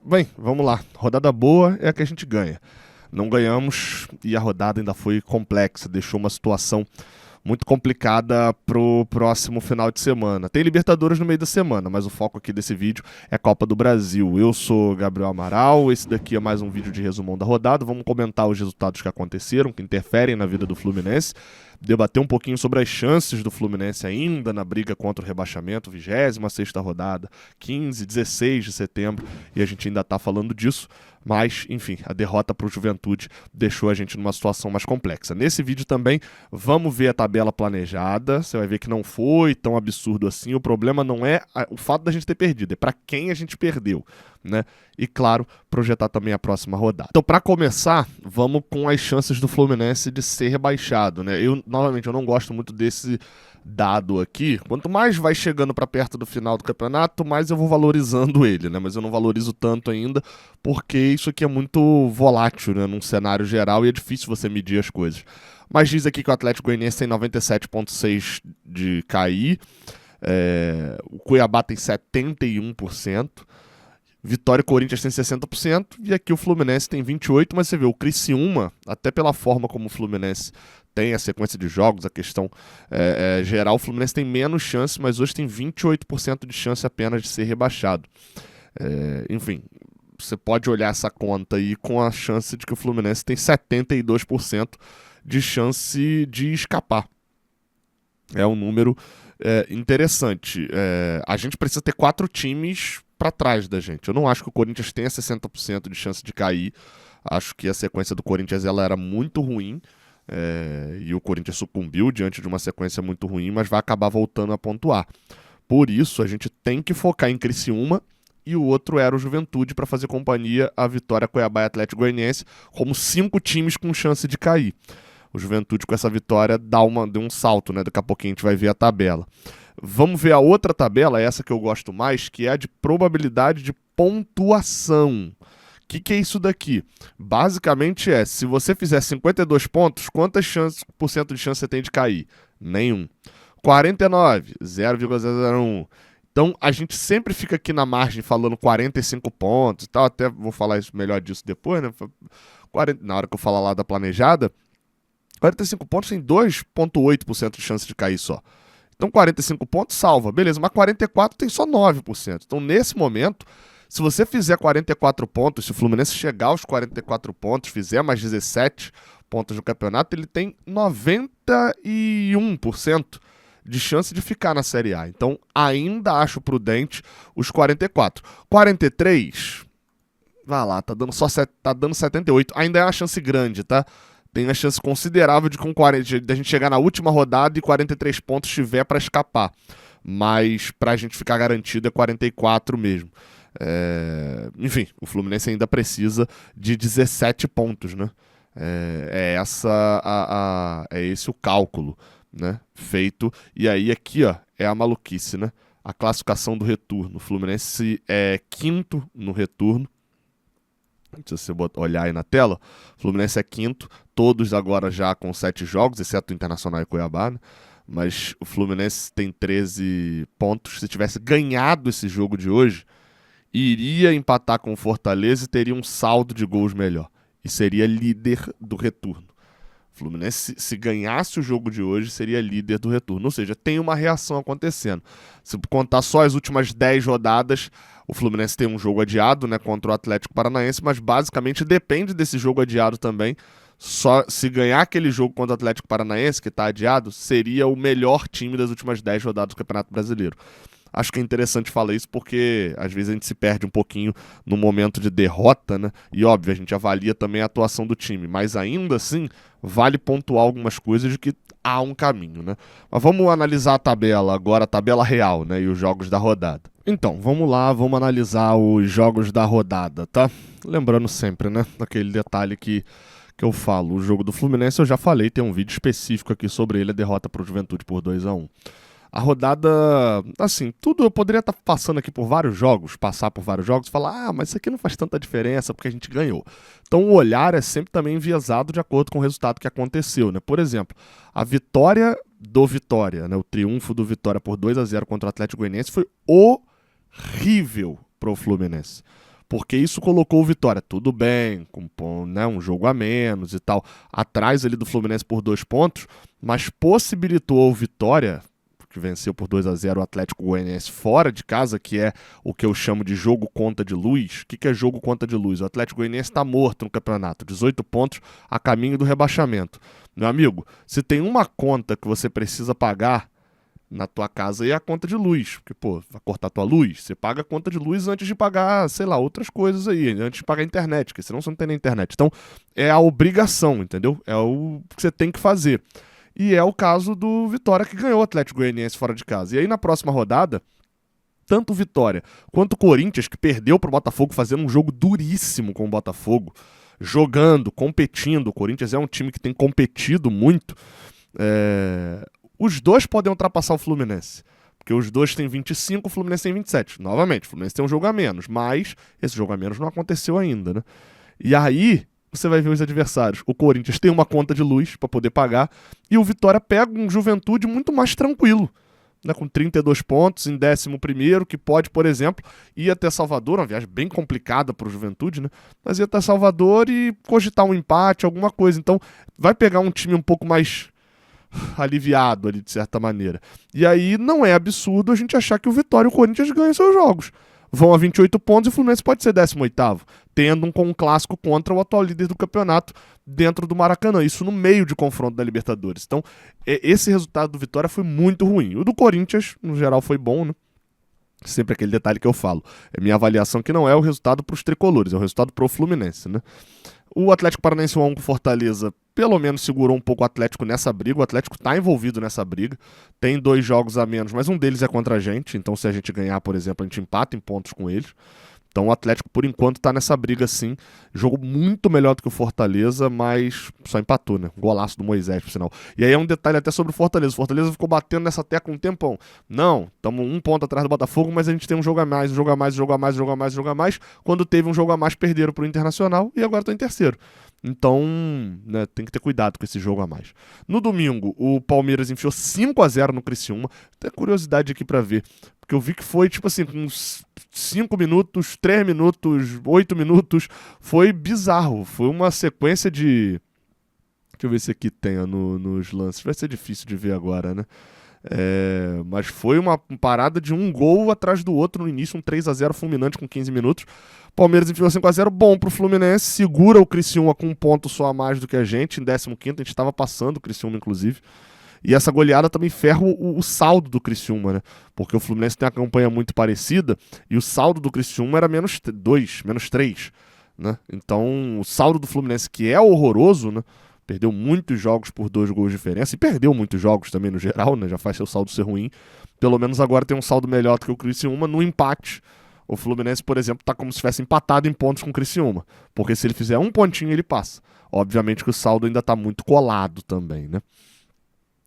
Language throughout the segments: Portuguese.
Bem, vamos lá. Rodada boa é a que a gente ganha. Não ganhamos e a rodada ainda foi complexa, deixou uma situação muito complicada pro próximo final de semana. Tem Libertadores no meio da semana, mas o foco aqui desse vídeo é Copa do Brasil. Eu sou Gabriel Amaral, esse daqui é mais um vídeo de resumão da rodada. Vamos comentar os resultados que aconteceram, que interferem na vida do Fluminense, debater um pouquinho sobre as chances do Fluminense ainda na briga contra o rebaixamento, 26ª rodada, 15, 16 de setembro, e a gente ainda tá falando disso. Mas, enfim, a derrota para o Juventude deixou a gente numa situação mais complexa. Nesse vídeo também, vamos ver a tabela planejada. Você vai ver que não foi tão absurdo assim. O problema não é o fato da gente ter perdido, é para quem a gente perdeu, né? E, claro, projetar também a próxima rodada. Então, para começar, vamos com as chances do Fluminense de ser rebaixado, né? Novamente, eu não gosto muito desse dado aqui. Quanto mais vai chegando para perto do final do campeonato, mais eu vou valorizando ele, né? Mas eu não valorizo tanto ainda, porque isso aqui é muito volátil, né? Num cenário geral, e é difícil você medir as coisas. Mas diz aqui que o Atlético Goianiense tem 97,6% de cair, o Cuiabá tem 71%, Vitória e Corinthians tem 60%, e aqui o Fluminense tem 28%, mas você vê, o Criciúma, até pela forma como o Fluminense tem a sequência de jogos, a questão geral, o Fluminense tem menos chance, mas hoje tem 28% de chance apenas de ser rebaixado. Enfim, você pode olhar essa conta aí com a chance de que o Fluminense tem 72% de chance de escapar. É um número interessante. A gente precisa ter 4 times para trás da gente. Eu não acho que o Corinthians tenha 60% de chance de cair. Acho que a sequência do Corinthians ela era muito ruim. E o Corinthians sucumbiu diante de uma sequência muito ruim, mas vai acabar voltando a pontuar. Por isso, a gente tem que focar em Criciúma, e o outro era o Juventude para fazer companhia a Vitória, Cuiabá e Atlético Goianiense, como 5 times com chance de cair. O Juventude com essa vitória deu um salto, né? Daqui a pouquinho a gente vai ver a tabela. Vamos ver a outra tabela, essa que eu gosto mais, que é a de probabilidade de pontuação. O que é isso daqui? Basicamente se você fizer 52 pontos, quantas por cento de chance você tem de cair? Nenhum. 49, 0,001. Então, a gente sempre fica aqui na margem falando 45 pontos e tal, até vou falar isso melhor disso depois, né? Na hora que eu falar lá da planejada, 45 pontos tem 2,8% de chance de cair só. Então, 45 pontos salva, beleza, mas 44 tem só 9%. Então, nesse momento, se você fizer 44 pontos, se o Fluminense chegar aos 44 pontos, fizer mais 17 pontos no campeonato, ele tem 91% de chance de ficar na Série A. Então, ainda acho prudente os 44. 43, vai lá, tá dando 78. Ainda é uma chance grande, tá? Tem uma chance considerável de a gente chegar na última rodada e 43 pontos tiver para escapar. Mas pra gente ficar garantido é 44 mesmo. Enfim, o Fluminense ainda precisa de 17 pontos, né? É esse o cálculo, né, feito. E aí aqui, ó, é a maluquice, né? A classificação do retorno. O Fluminense é 5º no retorno. Se você olhar aí na tela, o Fluminense é 5º, todos agora já com 7 jogos, exceto o Internacional e Cuiabá, né? Mas o Fluminense tem 13 pontos. Se tivesse ganhado esse jogo de hoje, iria empatar com o Fortaleza e teria um saldo de gols melhor. E seria líder do retorno. O Fluminense, se ganhasse o jogo de hoje, seria líder do retorno. Ou seja, tem uma reação acontecendo. Se contar só as últimas 10 rodadas, o Fluminense tem um jogo adiado, né, contra o Atlético Paranaense, mas basicamente depende desse jogo adiado também. Só se ganhar aquele jogo contra o Atlético Paranaense, que está adiado, seria o melhor time das últimas 10 rodadas do Campeonato Brasileiro. Acho que é interessante falar isso porque às vezes a gente se perde um pouquinho no momento de derrota, né? E óbvio, a gente avalia também a atuação do time, mas ainda assim vale pontuar algumas coisas de que há um caminho, né? Mas vamos analisar a tabela agora, a tabela real, né? E os jogos da rodada. Então, vamos lá, vamos analisar os jogos da rodada, tá? Lembrando sempre, né? Aquele detalhe que eu falo, o jogo do Fluminense eu já falei, tem um vídeo específico aqui sobre ele, a derrota para o Juventude por 2-1. A rodada, assim, tudo eu poderia estar passando aqui por vários jogos, passar por vários jogos e falar, mas isso aqui não faz tanta diferença porque a gente ganhou. Então o olhar é sempre também enviesado de acordo com o resultado que aconteceu, né? Por exemplo, a vitória do Vitória, né? O triunfo do Vitória por 2-0 contra o Atlético Goianiense foi horrível pro Fluminense. porque isso colocou o Vitória, tudo bem, com né, um jogo a menos e tal, atrás ali do Fluminense por 2 pontos, mas possibilitou o Vitória, que venceu por 2-0 o Atlético Goianiense fora de casa, que é o que eu chamo de jogo conta de luz. O que é jogo conta de luz? O Atlético Goianiense está morto no campeonato, 18 pontos a caminho do rebaixamento. Meu amigo, se tem uma conta que você precisa pagar na tua casa, é a conta de luz, porque, pô, vai cortar tua luz, você paga a conta de luz antes de pagar, sei lá, outras coisas aí, antes de pagar a internet, porque senão você não tem na internet. Então, é a obrigação, entendeu? É o que você tem que fazer. E é o caso do Vitória, que ganhou o Atlético Goianiense fora de casa. E aí, na próxima rodada, tanto o Vitória quanto o Corinthians, que perdeu pro Botafogo, fazendo um jogo duríssimo com o Botafogo, jogando, competindo. O Corinthians é um time que tem competido muito. Os dois podem ultrapassar o Fluminense, porque os dois têm 25, o Fluminense tem 27. Novamente, o Fluminense tem um jogo a menos, mas esse jogo a menos não aconteceu ainda, né? E aí, você vai ver os adversários. O Corinthians tem uma conta de luz para poder pagar, e o Vitória pega um Juventude muito mais tranquilo, né, com 32 pontos em 11º, que pode, por exemplo, ir até Salvador, uma viagem bem complicada para o Juventude, né? Mas ir até Salvador e cogitar um empate, alguma coisa. Então, vai pegar um time um pouco mais aliviado ali, de certa maneira. E aí não é absurdo a gente achar que o Vitória e o Corinthians ganham seus jogos. Vão a 28 pontos e o Fluminense pode ser 18º, tendo um clássico contra o atual líder do campeonato dentro do Maracanã. Isso no meio de confronto da Libertadores. Então, esse resultado do Vitória foi muito ruim. O do Corinthians, no geral, foi bom, né? Sempre aquele detalhe que eu falo. É minha avaliação que não é o resultado para os tricolores, é o resultado para o Fluminense, né? O Atlético Paranaense 1-1 com Fortaleza pelo menos segurou um pouco o Atlético nessa briga. O Atlético está envolvido nessa briga. Tem 2 jogos a menos, mas um deles é contra a gente. Então, se a gente ganhar, por exemplo, a gente empata em pontos com eles. Então, o Atlético, por enquanto, está nessa briga, sim. Jogo muito melhor do que o Fortaleza, mas só empatou, né? Golaço do Moisés, por sinal. E aí é um detalhe até sobre o Fortaleza. O Fortaleza ficou batendo nessa tecla um tempão. Não, estamos 1 ponto atrás do Botafogo, mas a gente tem um jogo a mais, um jogo a mais, um jogo a mais, um jogo a mais, um jogo a mais. Quando teve um jogo a mais, perderam para o Internacional e agora estão em terceiro. Então, né, tem que ter cuidado com esse jogo a mais. No domingo, o Palmeiras enfiou 5-0 no Criciúma. Tem curiosidade aqui pra ver, porque eu vi que foi, tipo assim, com uns 5 minutos, 3 minutos, 8 minutos. Foi bizarro. Foi uma sequência de... Deixa eu ver se aqui tem nos lances. Vai ser difícil de ver agora, né? Mas foi uma parada de um gol atrás do outro no início, um 3-0 fulminante com 15 minutos. Palmeiras enfiou 5-0, bom pro Fluminense, segura o Criciúma com um ponto só a mais do que a gente, em 15º, a gente estava passando o Criciúma, inclusive. E essa goleada também ferra o saldo do Criciúma, né? Porque o Fluminense tem uma campanha muito parecida e o saldo do Criciúma era -2, -3, né? Então, o saldo do Fluminense, que é horroroso, né? Perdeu muitos jogos por 2 gols de diferença e perdeu muitos jogos também no geral, né? Já faz seu saldo ser ruim. Pelo menos agora tem um saldo melhor do que o Criciúma no empate. O Fluminense, por exemplo, está como se tivesse empatado em pontos com o Criciúma. Porque se ele fizer um pontinho, ele passa. Obviamente que o saldo ainda está muito colado também, né?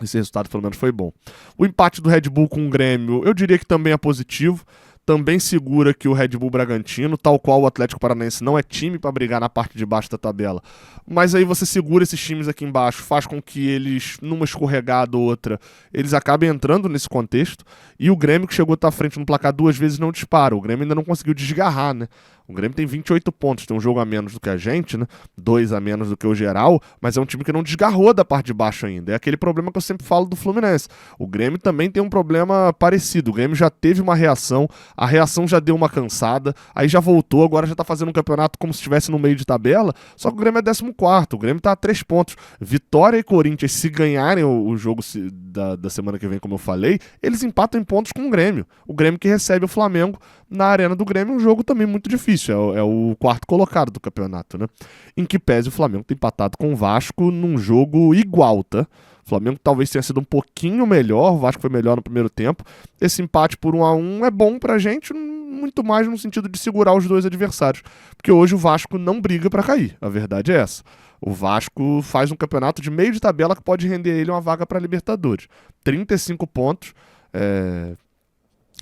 Esse resultado, pelo menos, foi bom. O empate do Red Bull com o Grêmio, eu diria que também é positivo. Também segura que o Red Bull Bragantino, tal qual o Atlético Paranaense, não é time para brigar na parte de baixo da tabela. Mas aí você segura esses times aqui embaixo, faz com que eles, numa escorregada ou outra, eles acabem entrando nesse contexto. E o Grêmio, que chegou a estar à frente no placar 2 vezes, não dispara. O Grêmio ainda não conseguiu desgarrar, né? O Grêmio tem 28 pontos, tem um jogo a menos do que a gente, né? 2 a menos do que o geral, mas é um time que não desgarrou da parte de baixo ainda. É aquele problema que eu sempre falo do Fluminense. O Grêmio também tem um problema parecido. O Grêmio já teve uma reação, a reação já deu uma cansada, aí já voltou, agora já tá fazendo um campeonato como se estivesse no meio de tabela, só que o Grêmio é 14º, o Grêmio tá a 3 pontos. Vitória e Corinthians, se ganharem o jogo da semana que vem, como eu falei, eles empatam em pontos com o Grêmio. O Grêmio que recebe o Flamengo na arena do Grêmio, um jogo também muito difícil. É o 4º colocado do campeonato, né? Em que pese o Flamengo ter empatado com o Vasco num jogo igual, tá? O Flamengo talvez tenha sido um pouquinho melhor, o Vasco foi melhor no primeiro tempo. Esse empate por 1-1 é bom pra gente, muito mais no sentido de segurar os 2 adversários. Porque hoje o Vasco não briga pra cair, a verdade é essa. O Vasco faz um campeonato de meio de tabela que pode render ele uma vaga pra Libertadores. 35 pontos,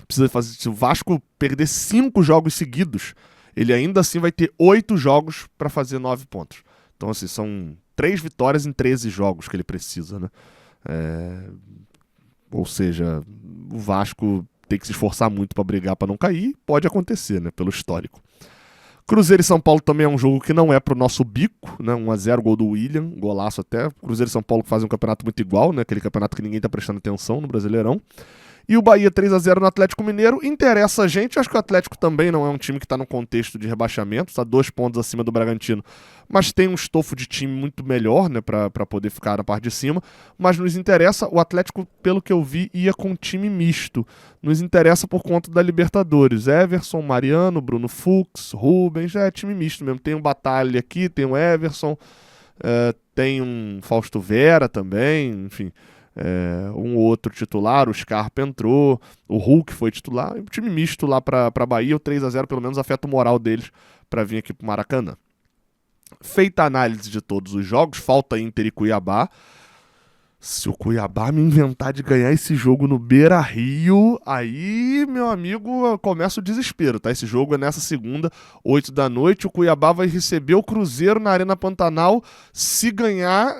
precisa fazer, se o Vasco perder 5 jogos seguidos, ele ainda assim vai ter 8 jogos para fazer 9 pontos. Então, assim, são 3 vitórias em 13 jogos que ele precisa, né? Ou seja, o Vasco tem que se esforçar muito para brigar para não cair. Pode acontecer, né? Pelo histórico. Cruzeiro e São Paulo também é um jogo que não é pro nosso bico, né? 1-0, gol do William, golaço até. Cruzeiro e São Paulo fazem um campeonato muito igual, né? Aquele campeonato que ninguém tá prestando atenção no Brasileirão. E o Bahia 3-0 no Atlético Mineiro. Interessa a gente, acho que o Atlético também não é um time que está no contexto de rebaixamento, está 2 pontos acima do Bragantino, mas tem um estofo de time muito melhor, né, para poder ficar na parte de cima. Mas nos interessa, o Atlético, pelo que eu vi, ia com um time misto. Nos interessa por conta da Libertadores. Everson, Mariano, Bruno Fux, Rubens, já é time misto mesmo. Tem um Batalha aqui, tem um Everson, tem um Fausto Vera também, enfim. Um outro titular, o Scarpa entrou, o Hulk foi titular, um time misto lá pra Bahia. O 3-0 pelo menos afeta o moral deles pra vir aqui pro Maracanã. Feita a análise de todos os jogos, falta Inter e Cuiabá. Se o Cuiabá me inventar de ganhar esse jogo no Beira-Rio, aí, meu amigo, começa o desespero, tá? Esse jogo é nessa segunda, 8 da noite. O Cuiabá vai receber o Cruzeiro na Arena Pantanal. Se ganhar,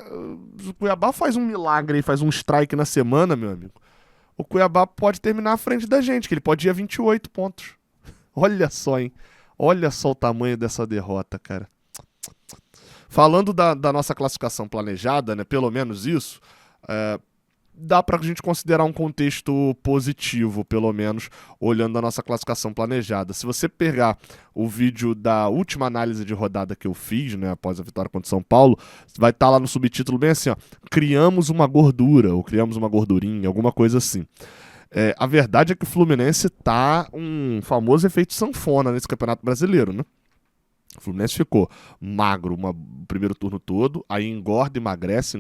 o Cuiabá faz um milagre, faz um strike na semana, meu amigo. O Cuiabá pode terminar à frente da gente, que ele pode ir a 28 pontos. Olha só, hein? Olha só o tamanho dessa derrota, cara. Falando da nossa classificação planejada, né? Pelo menos isso. Dá pra gente considerar um contexto positivo, pelo menos, olhando a nossa classificação planejada. Se você pegar o vídeo da última análise de rodada que eu fiz, né, após a vitória contra o São Paulo, vai estar lá no subtítulo bem assim, ó, criamos uma gordura, ou criamos uma gordurinha, alguma coisa assim. A verdade é que o Fluminense tá um famoso efeito sanfona nesse Campeonato Brasileiro, né? O Fluminense ficou magro o primeiro turno todo, aí engorda, emagrece.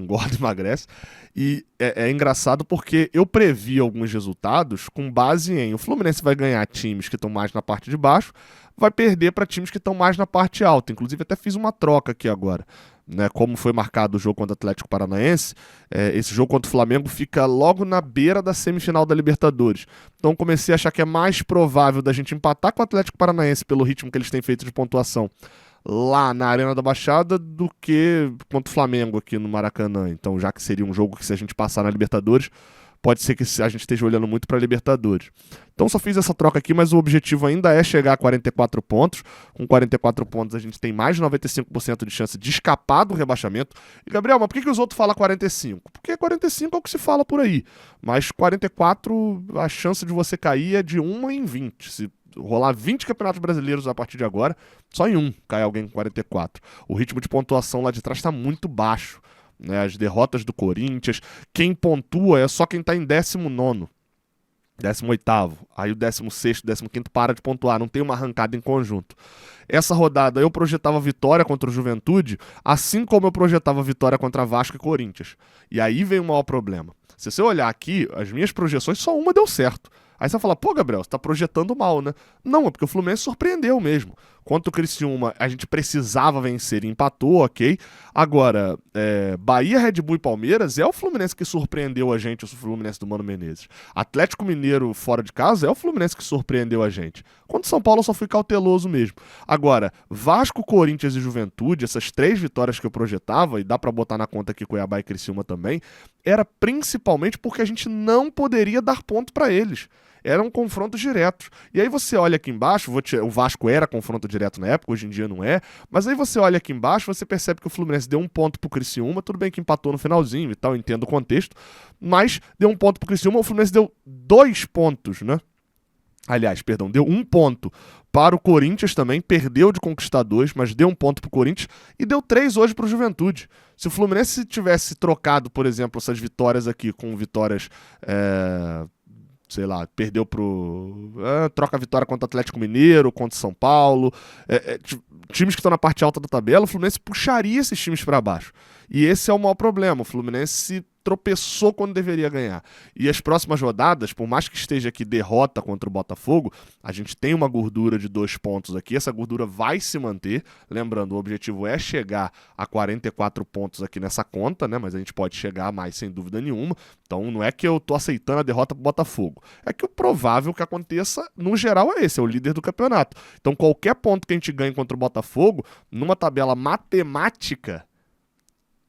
E é engraçado porque eu previ alguns resultados com base em o Fluminense vai ganhar times que estão mais na parte de baixo, vai perder para times que estão mais na parte alta. Inclusive até fiz uma troca aqui agora. Né, como foi marcado o jogo contra o Atlético Paranaense, esse jogo contra o Flamengo fica logo na beira da semifinal da Libertadores. Então comecei a achar que é mais provável da gente empatar com o Atlético Paranaense pelo ritmo que eles têm feito de pontuação lá na Arena da Baixada do que contra o Flamengo aqui no Maracanã. Então, já que seria um jogo que, se a gente passar na Libertadores, pode ser que a gente esteja olhando muito para a Libertadores. Então só fiz essa troca aqui, mas o objetivo ainda é chegar a 44 pontos. Com 44 pontos a gente tem mais de 95% de chance de escapar do rebaixamento. E Gabriel, mas por que os outros falam 45? Porque 45 é o que se fala por aí. Mas 44, a chance de você cair é de 1 em 20. Se rolar 20 campeonatos brasileiros a partir de agora, só em um cai alguém com 44. O ritmo de pontuação lá de trás está muito baixo. Né, as derrotas do Corinthians, quem pontua é só quem está em 19º, 18º, aí o 16º, 15º para de pontuar, não tem uma arrancada em conjunto. Essa rodada eu projetava vitória contra o Juventude, assim como eu projetava vitória contra Vasco e Corinthians. E aí vem o maior problema. Se você olhar aqui, as minhas projeções, só uma deu certo. Aí você vai falar, pô, Gabriel, você tá projetando mal, né? Não, é porque o Fluminense surpreendeu mesmo. Contra o Criciúma, a gente precisava vencer e empatou, ok? Agora, Bahia, Red Bull e Palmeiras é o Fluminense que surpreendeu a gente, o Fluminense do Mano Menezes. Atlético Mineiro fora de casa é o Fluminense que surpreendeu a gente. Contra o São Paulo eu só fui cauteloso mesmo. Agora, Vasco, Corinthians e Juventude, essas 3 vitórias que eu projetava, e dá pra botar na conta aqui Cuiabá e Criciúma também, era principalmente porque a gente não poderia dar ponto pra eles. Eram confrontos diretos. E aí você olha aqui embaixo, o Vasco era confronto direto na época, hoje em dia não é, mas aí você olha aqui embaixo, você percebe que o Fluminense deu 1 ponto pro Criciúma, tudo bem que empatou no finalzinho e tal, entendo o contexto, mas deu 1 ponto pro Criciúma, o Fluminense deu 2 pontos, né? Aliás, perdão, deu 1 ponto para o Corinthians também, perdeu de conquistar 2, mas deu 1 ponto para o Corinthians e deu 3 hoje para o Juventude. Se o Fluminense tivesse trocado, por exemplo, essas vitórias aqui com vitórias, sei lá, perdeu troca a vitória contra o Atlético Mineiro, contra o São Paulo, times que estão na parte alta da tabela, o Fluminense puxaria esses times para baixo. E esse é o maior problema, o Fluminense tropeçou quando deveria ganhar. E as próximas rodadas, por mais que esteja aqui derrota contra o Botafogo, a gente tem uma gordura de 2 pontos aqui, essa gordura vai se manter. Lembrando, o objetivo é chegar a 44 pontos aqui nessa conta, né? Mas a gente pode chegar a mais sem dúvida nenhuma. Então não é que eu tô aceitando a derrota pro Botafogo. É que o provável que aconteça, no geral, é esse, é o líder do campeonato. Então qualquer ponto que a gente ganhe contra o Botafogo, numa tabela matemática,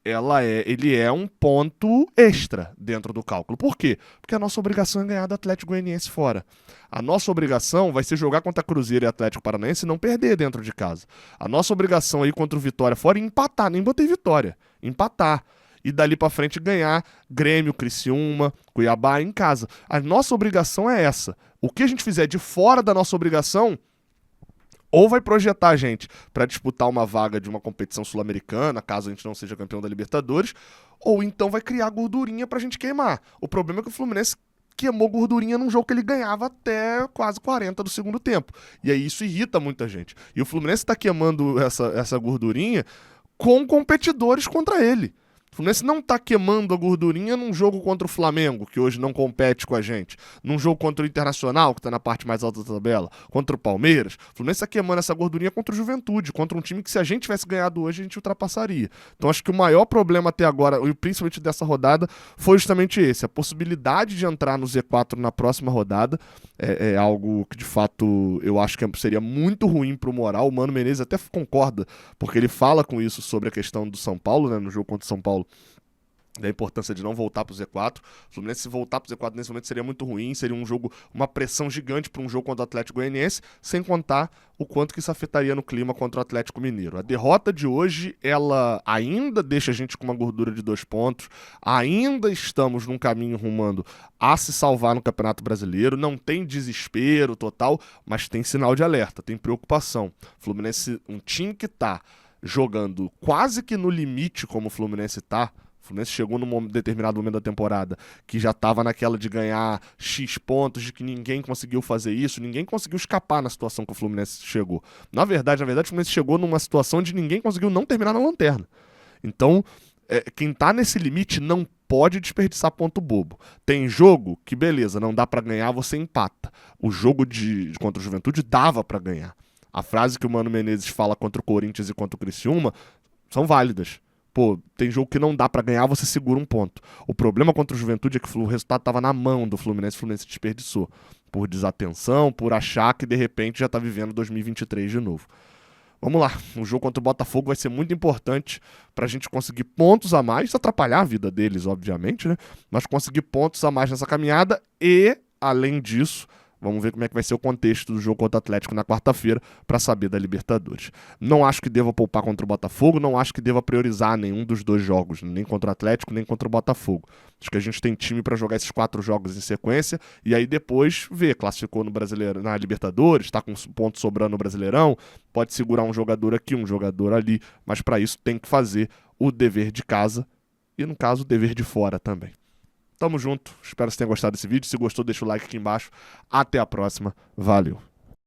ele é um ponto extra dentro do cálculo. Por quê? Porque a nossa obrigação é ganhar do Atlético Goianiense fora. A nossa obrigação vai ser jogar contra Cruzeiro e Atlético Paranaense e não perder dentro de casa. A nossa obrigação aí contra o Vitória fora é empatar, nem botei vitória, empatar. E dali pra frente ganhar Grêmio, Criciúma, Cuiabá em casa. A nossa obrigação é essa. O que a gente fizer de fora da nossa obrigação ou vai projetar a gente para disputar uma vaga de uma competição sul-americana, caso a gente não seja campeão da Libertadores, ou então vai criar gordurinha pra gente queimar. O problema é que o Fluminense queimou gordurinha num jogo que ele ganhava até quase 40 do segundo tempo. E aí isso irrita muita gente. E o Fluminense tá queimando essa gordurinha com competidores contra ele. O Fluminense não tá queimando a gordurinha num jogo contra o Flamengo, que hoje não compete com a gente. Num jogo contra o Internacional, que tá na parte mais alta da tabela. Contra o Palmeiras. O Fluminense tá queimando essa gordurinha contra o Juventude. Contra um time que, se a gente tivesse ganhado hoje, a gente ultrapassaria. Então acho que o maior problema até agora, e principalmente dessa rodada, foi justamente esse. A possibilidade de entrar no Z4 na próxima rodada é algo que, de fato, eu acho que seria muito ruim pro moral. O Mano Menezes até concorda, porque ele fala com isso sobre a questão do São Paulo, né, no jogo contra o São Paulo, da importância de não voltar pro Z4. O Fluminense, se voltar pro Z4 nesse momento, seria muito ruim, seria um jogo, uma pressão gigante para um jogo contra o Atlético Goianiense, sem contar o quanto que isso afetaria no clima contra o Atlético Mineiro. A derrota de hoje, ela ainda deixa a gente com uma gordura de 2 pontos, ainda estamos num caminho rumando a se salvar no Campeonato Brasileiro, não tem desespero total, mas tem sinal de alerta, tem preocupação. Fluminense, um time que tá jogando quase que no limite como o Fluminense tá. O Fluminense chegou num determinado momento da temporada que já estava naquela de ganhar X pontos, de que ninguém conseguiu fazer isso, ninguém conseguiu escapar na situação que o Fluminense chegou. Na verdade, o Fluminense chegou numa situação onde ninguém conseguiu não terminar na lanterna. Então, quem tá nesse limite não pode desperdiçar ponto bobo. Tem jogo que, beleza, não dá pra ganhar, você empata. O jogo contra o Juventude dava pra ganhar. A frase que o Mano Menezes fala contra o Corinthians e contra o Criciúma são válidas. Pô, tem jogo que não dá pra ganhar, você segura um ponto. O problema contra o Juventude é que o resultado tava na mão do Fluminense, o Fluminense desperdiçou. Por desatenção, por achar que de repente já tá vivendo 2023 de novo. Vamos lá, o jogo contra o Botafogo vai ser muito importante pra gente conseguir pontos a mais, atrapalhar a vida deles, obviamente, né? Mas conseguir pontos a mais nessa caminhada e, além disso, vamos ver como é que vai ser o contexto do jogo contra o Atlético na quarta-feira para saber da Libertadores. Não acho que deva poupar contra o Botafogo, não acho que deva priorizar nenhum dos dois jogos, nem contra o Atlético, nem contra o Botafogo. Acho que a gente tem time para jogar esses 4 jogos em sequência e aí depois ver, classificou no Brasileiro, na Libertadores, está com pontos sobrando no Brasileirão, pode segurar um jogador aqui, um jogador ali, mas para isso tem que fazer o dever de casa e, no caso, o dever de fora também. Tamo junto, espero que você tenha gostado desse vídeo. Se gostou, deixa o like aqui embaixo. Até a próxima, valeu!